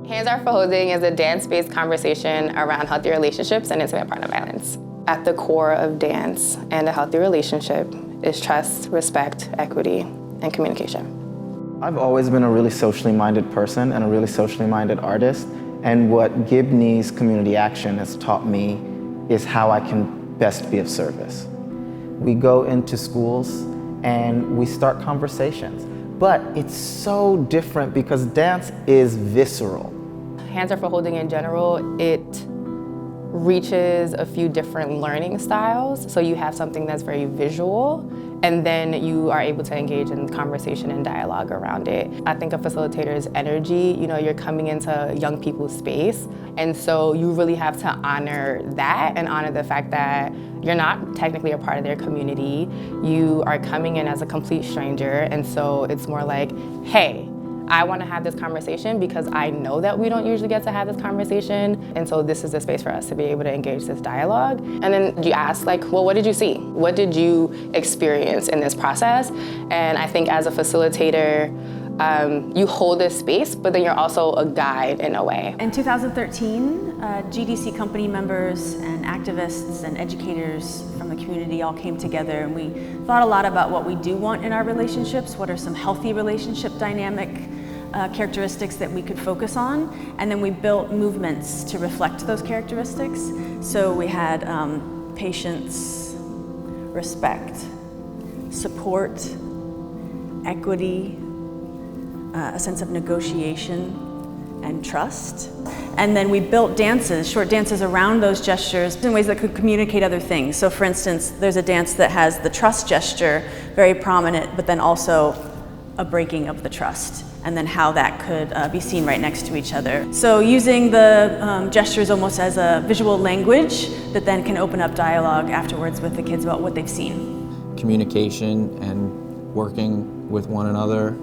Hands Are for Holding is a dance-based conversation around healthy relationships and intimate partner violence. At the core of dance and a healthy relationship is trust, respect, equity, and communication. I've always been a really socially minded person and a really socially minded artist, and what Gibney's community action has taught me is how I can best be of service. We go into schools and we start conversations, but it's so different because dance is visceral. Hands Are for Holding in general, it reaches a few different learning styles. So you have something that's very visual, and then you are able to engage in conversation and dialogue around it. I think a facilitator's energy, you're coming into young people's space, and so you really have to honor that and honor the fact that you're not technically a part of their community. You are coming in as a complete stranger, and so it's more like, hey, I want to have this conversation because I know that we don't usually get to have this conversation, and so this is the space for us to be able to engage this dialogue. And then you ask, well, what did you see? What did you experience in this process? And I think as a facilitator, you hold this space, but then you're also a guide in a way. In 2013, GDC company members and activists and educators from the community all came together, and we thought a lot about what we do want in our relationships, what are some healthy relationship dynamic characteristics that we could focus on, and then we built movements to reflect those characteristics. So we had patience, respect, support, equity, a sense of negotiation and trust. And then we built dances, short dances around those gestures in ways that could communicate other things. So for instance, there's a dance that has the trust gesture very prominent, but then also a breaking of the trust, and then how that could be seen right next to each other. So using the gestures almost as a visual language that then can open up dialogue afterwards with the kids about what they've seen. Communication and working with one another,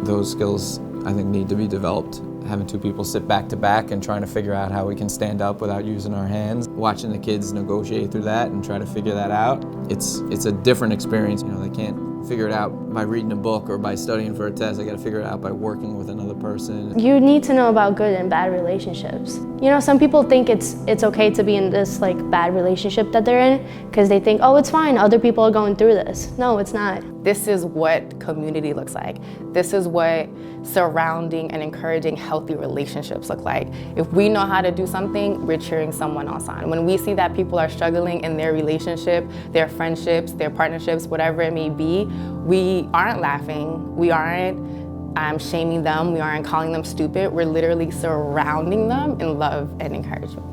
those skills I think need to be developed. Having two people sit back to back and trying to figure out how we can stand up without using our hands. Watching the kids negotiate through that and try to figure that out. It's a different experience. They can't figure it out by reading a book or by studying for a test. I got to figure it out by working with another person. You need to know about good and bad relationships. Some people think it's okay to be in this bad relationship that they're in because they think, oh, it's fine, other people are going through this. No, it's not. This is what community looks like. This is what surrounding and encouraging healthy relationships look like. If we know how to do something, we're cheering someone else on. When we see that people are struggling in their relationship, their friendships, their partnerships, whatever it may be, we aren't laughing, we aren't shaming them, we aren't calling them stupid. We're literally surrounding them in love and encouragement.